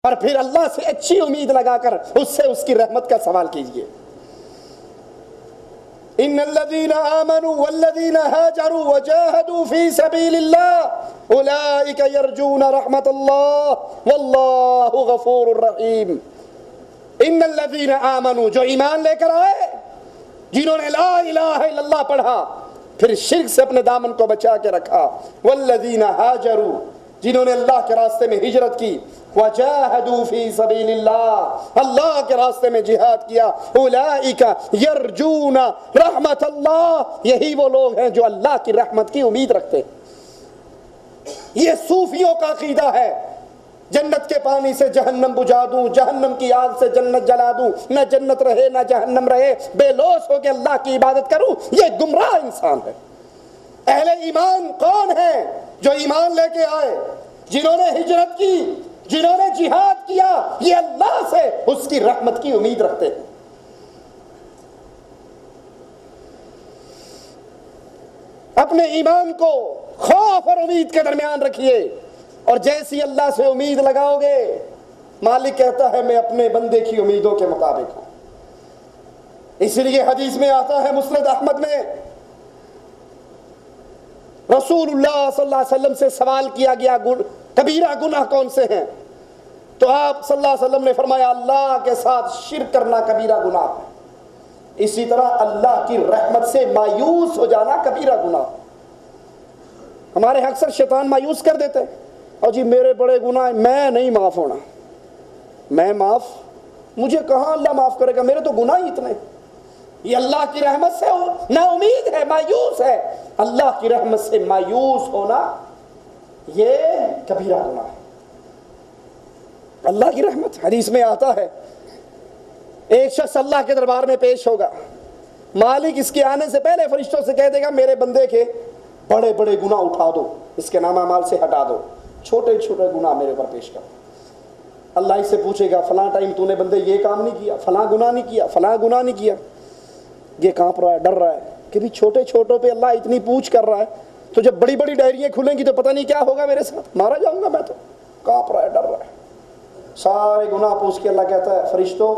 اور پھر اللہ سے اچھی امید لگا کر اس سے اس کی رحمت کا سوال کیجئے۔ ان الذين آمنوا والذين هاجروا وجاهدوا في سبيل الله اولئك يرجون رحمت الله والله غفور رحیم۔ ان الذين آمنوا، جو ایمان لے کر آئے، جنہوں نے لا الہ الا اللہ پڑھا، پھر شرک سے اپنے دامن کو بچا کے رکھا، والذین ہاجروا، جنہوں نے اللہ کے راستے میں ہجرت کی، وجاہدوا فی سبیل اللہ، اللہ کے راستے میں جہاد کیا، اولئک یرجون رحمت اللہ، یہی وہ لوگ ہیں جو اللہ کی رحمت کی امید رکھتے ہیں۔ یہ صوفیوں کا عقیدہ ہے، جنت کے پانی سے جہنم بجھا دوں، جہنم کی آگ سے جنت جلا دوں، نہ جنت رہے نہ جہنم رہے، بے لوث ہو کے اللہ کی عبادت کروں، یہ گمراہ انسان ہے۔ اہل ایمان کون ہیں؟ جو ایمان لے کے آئے، جنہوں نے ہجرت کی، جنہوں نے جہاد کیا، یہ اللہ سے اس کی رحمت کی امید رکھتے ہیں۔ اپنے ایمان کو خوف اور امید کے درمیان رکھیے، اور جیسی اللہ سے امید لگاؤ گے، مالک کہتا ہے میں اپنے بندے کی امیدوں کے مطابق ہوں۔ اس لیے حدیث میں آتا ہے، مسند احمد میں، رسول اللہ صلی اللہ علیہ وسلم سے سوال کیا گیا کبیرہ گناہ کون سے ہیں؟ تو آپ صلی اللہ علیہ وسلم نے فرمایا اللہ کے ساتھ شرک کرنا کبیرہ گناہ ہے۔ اسی طرح اللہ کی رحمت سے مایوس ہو جانا کبیرہ گناہ۔ ہمارے اکثر شیطان مایوس کر دیتے ہیں، اور جی میرے بڑے گناہ میں نہیں معاف ہونا، میں معاف، مجھے کہاں اللہ معاف کرے گا، میرے تو گناہ ہی اتنے۔ یہ اللہ کی رحمت سے نا امید ہے، مایوس ہے۔ اللہ کی رحمت سے مایوس ہونا یہ کبیرہ گناہ ہے۔ اللہ کی رحمت، حدیث میں آتا ہے ایک شخص اللہ کے دربار میں پیش ہوگا، مالک اس کے آنے سے پہلے فرشتوں سے کہہ دے گا میرے بندے کے بڑے بڑے گناہ اٹھا دو، اس کے نام اعمال سے ہٹا دو، چھوٹے چھوٹے گناہ میرے پر پیش کر۔ اللہ اس سے پوچھے گا فلاں ٹائم تو نے بندے یہ کام نہیں کیا، فلاں گناہ نہیں کیا، فلاں گناہ نہیں کیا۔ یہ کانپ رہا ہے، ڈر رہا ہے کہ بھی چھوٹے چھوٹوں پہ اللہ اتنی پوچھ کر رہا ہے، تو جب بڑی بڑی ڈائریاں کھلیں گی تو پتہ نہیں کیا ہوگا میرے ساتھ، مارا جاؤں گا میں تو۔ کانپ رہا ہے، ڈر رہا ہے، سارے گناہ پوچھ کے اللہ کہتا ہے فرشتوں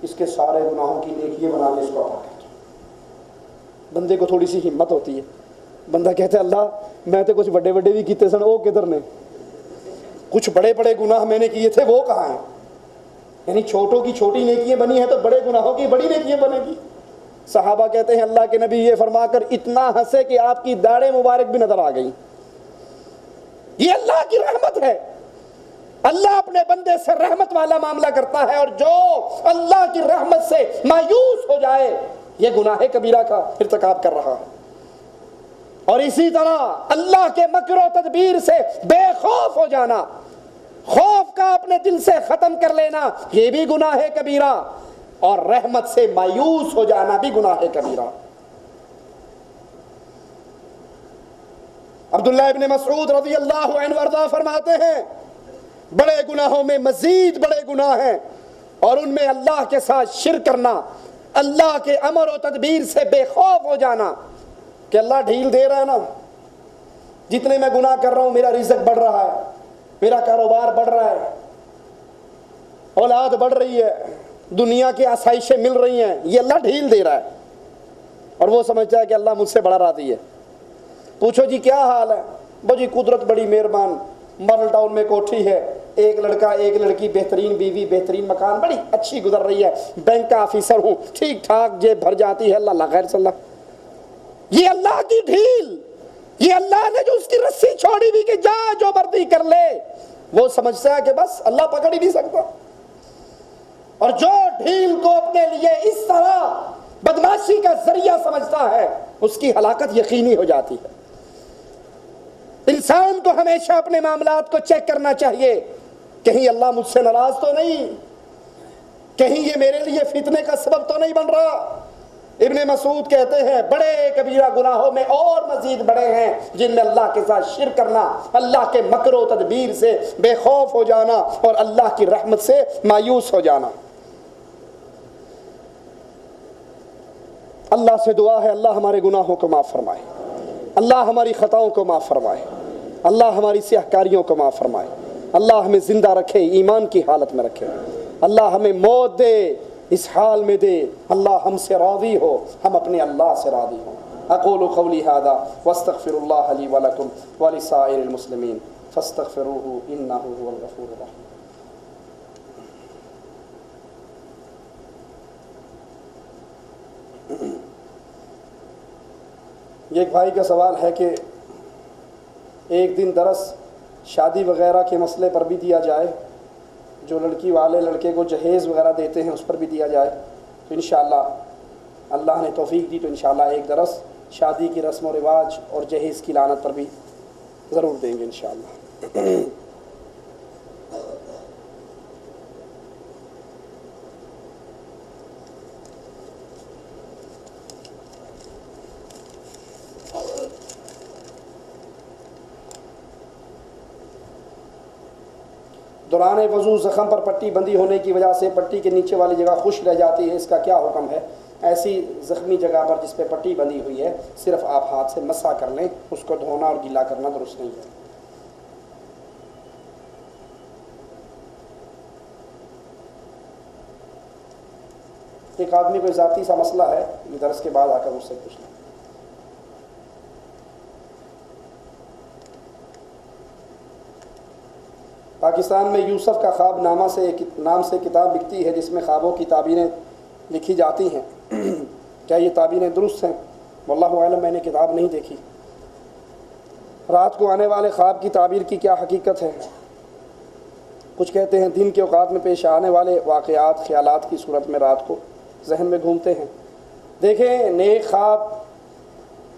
اس کے سارے گناہوں کی نیکیاں بنا کے اس کو عطا کر دو۔ بندے کو تھوڑی سی ہمت ہوتی ہے، بندہ کہتا ہے اللہ میں تو کچھ بڑے بڑے بھی کیتے سن، وہ کدھر نے؟ کچھ بڑے بڑے گناہ میں نے کیے تھے، وہ کہاں ہیں؟ یعنی چھوٹوں کی چھوٹی نیکیاں بنی ہیں تو بڑے گناہوں کی بڑی نیکیاں بنے گی۔ صحابہ کہتے ہیں اللہ کے نبی یہ فرما کر اتنا ہنسے کہ آپ کی داڑھیں مبارک بھی نظر آ گئی۔ یہ اللہ کی رحمت ہے، اللہ اپنے بندے سے رحمت والا معاملہ کرتا ہے، اور جو اللہ کی رحمت سے مایوس ہو جائے یہ گناہ کبیرہ کا ارتکاب کر رہا ہے۔ اور اسی طرح اللہ کے مکر و تدبیر سے بے خوف ہو جانا، خوف کا اپنے دل سے ختم کر لینا، یہ بھی گناہ کبیرہ، اور رحمت سے مایوس ہو جانا بھی گناہ کبیرہ۔ عبداللہ ابن مسعود رضی اللہ عنہ وارضاہ فرماتے ہیں بڑے گناہوں میں مزید بڑے گناہ ہیں، اور ان میں اللہ کے ساتھ شرک کرنا، اللہ کے امر و تدبیر سے بے خوف ہو جانا کہ اللہ ڈھیل دے رہا ہے نا، جتنے میں گناہ کر رہا ہوں میرا رزق بڑھ رہا ہے، میرا کاروبار بڑھ رہا ہے، اولاد بڑھ رہی ہے، دنیا کی آسائشیں مل رہی ہیں، یہ اللہ ڈھیل دے رہا ہے، اور وہ سمجھتا ہے کہ اللہ مجھ سے بڑا راضی ہے۔ پوچھو جی کیا حال ہے؟ وہ جی قدرت بڑی مہربان، ماڈل ٹاؤن میں کوٹھی ہے، ایک لڑکا ایک لڑکی، بہترین بیوی، بہترین مکان، بڑی اچھی گزر رہی ہے، بینک کا آفیسر ہوں، ٹھیک ٹھاک جیب بھر جاتی ہے، اللہ خیر صلی اللہ۔ یہ اللہ کی ڈھیل، یہ اللہ نے جو اس کی رسی چھوڑی ہوئی کہ جا جو مرضی کر لے، وہ سمجھتا ہے کہ بس اللہ پکڑ ہی نہیں سکتا۔ اور جو ڈھیل کو اپنے لیے اس طرح بدماشی کا ذریعہ سمجھتا ہے اس کی ہلاکت یقینی ہو جاتی ہے۔ انسان کو ہمیشہ اپنے معاملات کو چیک کرنا چاہیے، کہیں اللہ مجھ سے ناراض تو نہیں، کہیں یہ میرے لیے فتنے کا سبب تو نہیں بن رہا۔ ابن مسعود کہتے ہیں بڑے کبیرہ گناہوں میں اور مزید بڑے ہیں جن میں اللہ کے ساتھ شرک کرنا، اللہ کے مکر و تدبیر سے بے خوف ہو جانا، اور اللہ کی رحمت سے مایوس ہو جانا۔ اللہ سے دعا ہے اللہ ہمارے گناہوں کو معاف فرمائے، اللہ ہماری خطاؤں کو معاف فرمائے، اللہ ہماری سیاہ کاریوں کو معاف فرمائے، اللہ ہمیں زندہ رکھے، ایمان کی حالت میں رکھے، اللہ ہمیں موت دے اس حال میں دے، اللہ ہم سے راضی ہو، ہم اپنے اللہ سے راضی ہوں۔ اقول قولی ھذا واستغفر اللہ لی ولکم ولسائر المسلمین فاستغفروہ انہ هو الغفور الرحیم۔ یہ ایک بھائی کا سوال ہے کہ ایک دن درس شادی وغیرہ کے مسئلے پر بھی دیا جائے، جو لڑکی والے لڑکے کو جہیز وغیرہ دیتے ہیں اس پر بھی دیا جائے، تو انشاءاللہ اللہ نے توفیق دی تو انشاءاللہ ایک درس شادی کی رسم و رواج اور جہیز کی لعنت پر بھی ضرور دیں گے انشاءاللہ۔ دوران وضو زخم پر پٹی بندھی ہونے کی وجہ سے پٹی کے نیچے والی جگہ خشک رہ جاتی ہے، اس کا کیا حکم ہے؟ ایسی زخمی جگہ پر جس پہ پٹی بندھی ہوئی ہے صرف آپ ہاتھ سے مسح کر لیں، اس کو دھونا اور گیلا کرنا درست نہیں ہے۔ ایک آدمی کو ذاتی سا مسئلہ ہے، یہ درس کے بعد آ کر مجھ سے پوچھ لیں۔ پاکستان میں یوسف کا خواب نام سے کتاب بکتی ہے جس میں خوابوں کی تعبیریں لکھی جاتی ہیں، کیا یہ تعبیریں درست ہیں؟ واللہ اعلم، میں نے کتاب نہیں دیکھی۔ رات کو آنے والے خواب کی تعبیر کی کیا حقیقت ہے؟ کچھ کہتے ہیں دن کے اوقات میں پیش آنے والے واقعات خیالات کی صورت میں رات کو ذہن میں گھومتے ہیں۔ دیکھیں، نیک خواب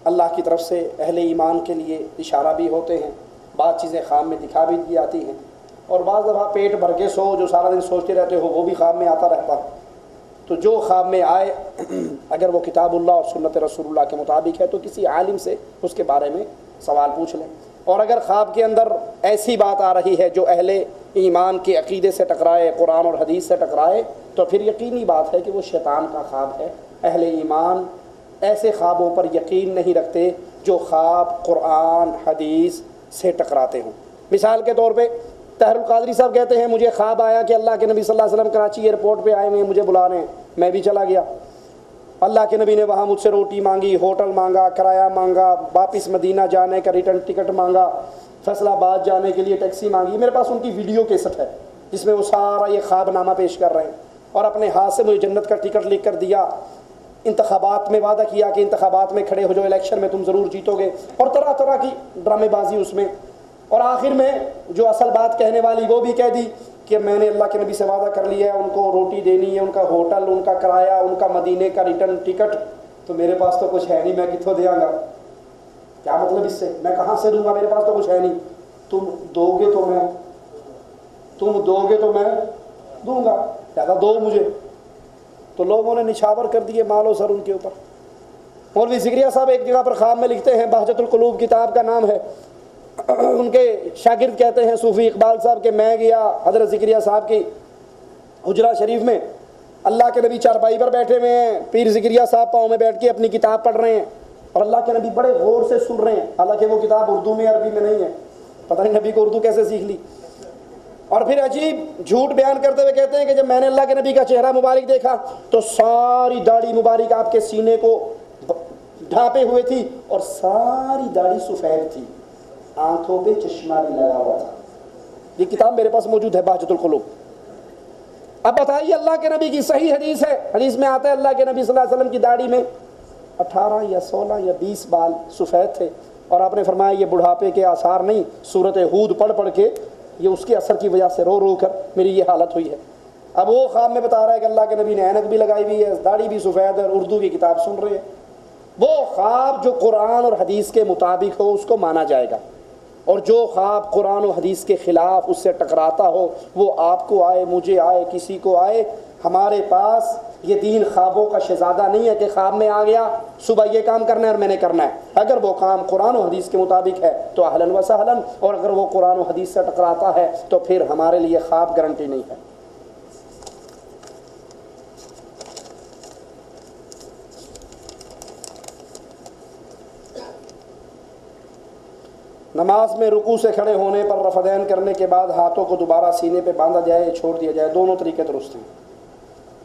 اللہ کی طرف سے اہل ایمان کے لیے اشارہ بھی ہوتے ہیں، بعض چیزیں خواب میں دکھا بھی دی جاتی ہیں، اور بعض دفعہ پیٹ بھر کے سو جو سارا دن سوچتے رہتے ہو وہ بھی خواب میں آتا رہتا۔ تو جو خواب میں آئے اگر وہ کتاب اللہ اور سنت رسول اللہ کے مطابق ہے تو کسی عالم سے اس کے بارے میں سوال پوچھ لیں، اور اگر خواب کے اندر ایسی بات آ رہی ہے جو اہل ایمان کے عقیدے سے ٹکرائے، قرآن اور حدیث سے ٹکرائے، تو پھر یقینی بات ہے کہ وہ شیطان کا خواب ہے۔ اہل ایمان ایسے خوابوں پر یقین نہیں رکھتے جو خواب قرآن حدیث سے ٹکراتے ہوں۔ مثال کے طور پہ طاہر القادری صاحب کہتے ہیں مجھے خواب آیا کہ اللہ کے نبی صلی اللہ علیہ وسلم کراچی ایئرپورٹ پہ آئے ہوئے ہیں، مجھے بلا رہے ہیں، میں بھی چلا گیا۔ اللہ کے نبی نے وہاں مجھ سے روٹی مانگی، ہوٹل مانگا، کرایہ مانگا، واپس مدینہ جانے کا ریٹرن ٹکٹ مانگا، فیصل آباد جانے کے لیے ٹیکسی مانگی۔ میرے پاس ان کی ویڈیو کیسٹ ہے جس میں وہ سارا یہ خواب نامہ پیش کر رہے ہیں، اور اپنے ہاتھ سے مجھے جنت کا ٹکٹ لکھ کر دیا، انتخابات میں وعدہ کیا کہ انتخابات میں کھڑے ہو جو الیکشن میں تم ضرور جیتو گے، اور طرح طرح کی ڈرامے بازی اس میں۔ اور آخر میں جو اصل بات کہنے والی وہ بھی کہہ دی کہ میں نے اللہ کے نبی سے وعدہ کر لیا ہے، ان کو روٹی دینی ہے، ان کا ہوٹل، ان کا کرایہ، ان کا مدینے کا ریٹرن ٹکٹ، تو میرے پاس تو کچھ ہے نہیں، میں کتوں دیا گا؟ کیا مطلب اس سے؟ میں کہاں سے دوں گا؟ میرے پاس تو کچھ ہے نہیں، تم دو گے تو میں دوں گا، زیادہ دو مجھے۔ تو لوگوں نے نچھاور کر دیے مال و سر ان کے اوپر۔ مولوی زکریا صاحب ایک جگہ پر خواب میں لکھتے ہیں، بہجت القلوب کتاب کا نام ہے، ان کے شاگرد کہتے ہیں صوفی اقبال صاحب کہ میں گیا حضرت زکریا صاحب کی حجرہ شریف میں، اللہ کے نبی چارپائی پر بیٹھے ہوئے ہیں، پیر زکریا صاحب پاؤں میں بیٹھ کے اپنی کتاب پڑھ رہے ہیں، اور اللہ کے نبی بڑے غور سے سن رہے ہیں، حالانکہ وہ کتاب اردو میں عربی میں نہیں ہے، پتہ نہیں نبی کو اردو کیسے سیکھ لی۔ اور پھر عجیب جھوٹ بیان کرتے ہوئے کہتے ہیں کہ جب میں نے اللہ کے نبی کا چہرہ مبارک دیکھا تو ساری داڑھی مبارک آپ کے سینے کو ڈھانپے ہوئے تھی، اور ساری داڑھی سفید تھی، آنکھوں پہ چشمہ بھی لگا ہوا تھا۔ یہ کتاب میرے پاس موجود ہے، بہجت القلوب۔ اب بتائیے، اللہ کے نبی کی صحیح حدیث ہے، حدیث میں آتا ہے اللہ کے نبی صلی اللہ علیہ وسلم کی داڑھی میں 18 یا 16 یا 20 بال سفید تھے، اور آپ نے فرمایا یہ بڑھاپے کے آثار نہیں، سورۃ ہود پڑھ پڑھ کے یہ اس کے اثر کی وجہ سے رو رو کر میری یہ حالت ہوئی ہے۔ اب وہ خواب میں بتا رہا ہے کہ اللہ کے نبی نے اینک بھی لگائی ہوئی ہے، داڑھی بھی سفید ہے، اور اردو کی کتاب سن رہے ہیں۔ وہ خواب جو قرآن اور حدیث کے مطابق ہو اس کو مانا جائے گا، اور جو خواب قرآن و حدیث کے خلاف اس سے ٹکراتا ہو وہ آپ کو آئے، مجھے آئے، کسی کو آئے، ہمارے پاس یہ دین خوابوں کا شہزادہ نہیں ہے کہ خواب میں آ گیا صبح یہ کام کرنا ہے اور میں نے کرنا ہے۔ اگر وہ کام قرآن و حدیث کے مطابق ہے تو اہلاً و سہلاً، اور اگر وہ قرآن و حدیث سے ٹکراتا ہے تو پھر ہمارے لیے خواب گارنٹی نہیں ہے۔ نماز میں رکوع سے کھڑے ہونے پر رفعین کرنے کے بعد ہاتھوں کو دوبارہ سینے پہ باندھا جائے چھوڑ دیا جائے، دونوں طریقے درست ہیں۔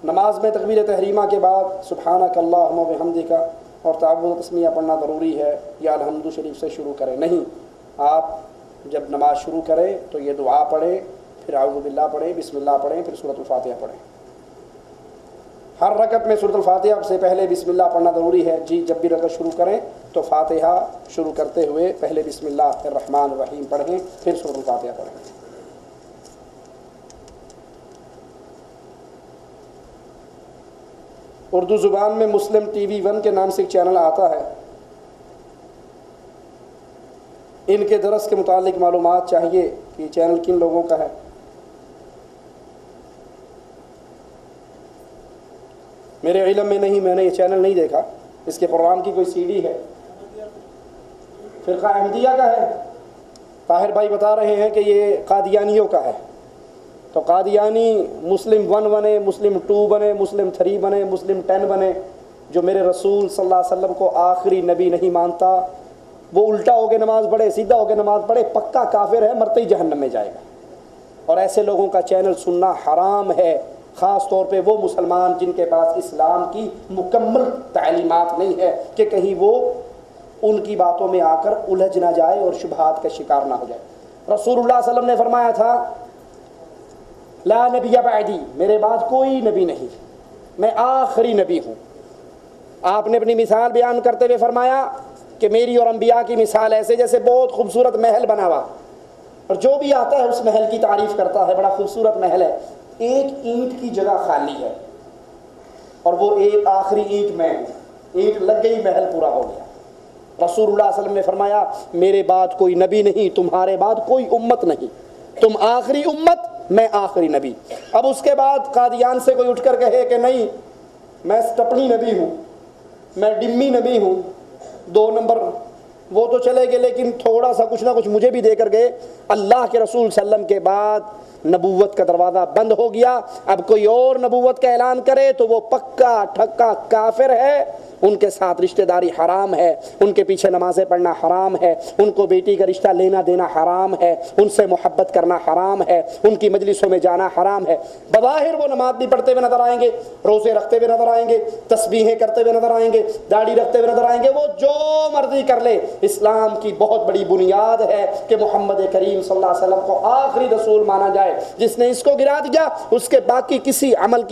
نماز میں تکبیر تحریمہ کے بعد سبحانک اللہم و بحمدک اور تعوذ و تسمیہ پڑھنا ضروری ہے یا الحمد شریف سے شروع کریں؟ نہیں، آپ جب نماز شروع کریں تو یہ دعا پڑھیں، پھر اعوذ باللہ پڑھیں، بسم اللہ پڑھیں، پھر سورۃ الفاتحہ پڑھیں۔ ہر رکعت میں سورۃ الفاتحہ سے پہلے بسم اللہ پڑھنا ضروری ہے۔ جی جب بھی رکعت شروع کریں تو فاتحہ شروع کرتے ہوئے پہلے بسم اللہ الرحمن الرحیم پڑھیں، پھر سورۃ الفاتحہ پڑھیں۔ اردو زبان میں مسلم ٹی وی 1 کے نام سے ایک چینل آتا ہے، ان کے درس کے متعلق معلومات چاہیے کہ چینل کن لوگوں کا ہے؟ میرے علم میں نہیں، میں نے یہ چینل نہیں دیکھا۔ اس کے پروگرام کی کوئی سی ڈی ہے؟ فرقہ احمدیہ کا ہے؟ طاہر بھائی بتا رہے ہیں کہ یہ قادیانیوں کا ہے۔ تو قادیانی مسلم 1 بنے، مسلم 2 بنے، مسلم 3 بنے، مسلم 10 بنے، جو میرے رسول صلی اللہ علیہ وسلم کو آخری نبی نہیں مانتا، وہ الٹا ہو کے نماز پڑھے، سیدھا ہو کے نماز پڑھے، پکا کافر ہے، مرتے ہی جہنم میں جائے گا۔ اور ایسے لوگوں کا چینل سننا حرام ہے، خاص طور پہ وہ مسلمان جن کے پاس اسلام کی مکمل تعلیمات نہیں ہے کہ کہیں وہ ان کی باتوں میں آ کر الجھ نہ جائے اور شبہات کا شکار نہ ہو جائے۔ رسول اللہ صلی اللہ علیہ وسلم نے فرمایا تھا لا نبی بعدی، میرے بعد کوئی نبی نہیں، میں آخری نبی ہوں۔ آپ نے اپنی مثال بیان کرتے ہوئے فرمایا کہ میری اور انبیاء کی مثال ایسے جیسے بہت خوبصورت محل بنا ہوا، اور جو بھی آتا ہے اس محل کی تعریف کرتا ہے، بڑا خوبصورت محل ہے، ایک اینٹ کی جگہ خالی ہے اور وہ ایک آخری اینٹ میں ہے، اینٹ لگ گئی، محل پورا ہو گیا۔ رسول اللہ صلی اللہ علیہ وسلم نے فرمایا میرے بعد کوئی نبی نہیں، تمہارے بعد کوئی امت نہیں، تم آخری امت، میں آخری نبی۔ اب اس کے بعد قادیان سے کوئی اٹھ کر کہے کہ نہیں میں سٹپنی نبی ہوں، میں ڈمی نبی ہوں، 2 نمبر، وہ تو چلے گئے لیکن تھوڑا سا کچھ نہ کچھ مجھے بھی دے کر گئے۔ اللہ کے رسول صلی اللہ علیہ وسلم کے بعد نبوت کا دروازہ بند ہو گیا۔ اب کوئی اور نبوت کا اعلان کرے تو وہ پکا ٹھکا کافر ہے، ان کے ساتھ رشتہ داری حرام ہے، ان کے پیچھے نمازیں پڑھنا حرام ہے، ان کو بیٹی کا رشتہ لینا دینا حرام ہے، ان سے محبت کرنا حرام ہے، ان کی مجلسوں میں جانا حرام ہے۔ بظاہر وہ نماز بھی پڑھتے ہوئے نظر آئیں گے، روزے رکھتے ہوئے نظر آئیں گے، تسبیحیں کرتے ہوئے نظر آئیں گے، داڑھی رکھتے ہوئے نظر آئیں گے، وہ جو مرضی کر لے۔ اسلام کی بہت بڑی بنیاد ہے کہ محمد کریم صلی اللہ علیہ وسلم کو آخری رسول مانا جائے۔ جس نے اس کو گرا دیا اس کے باقی کسی عمل کی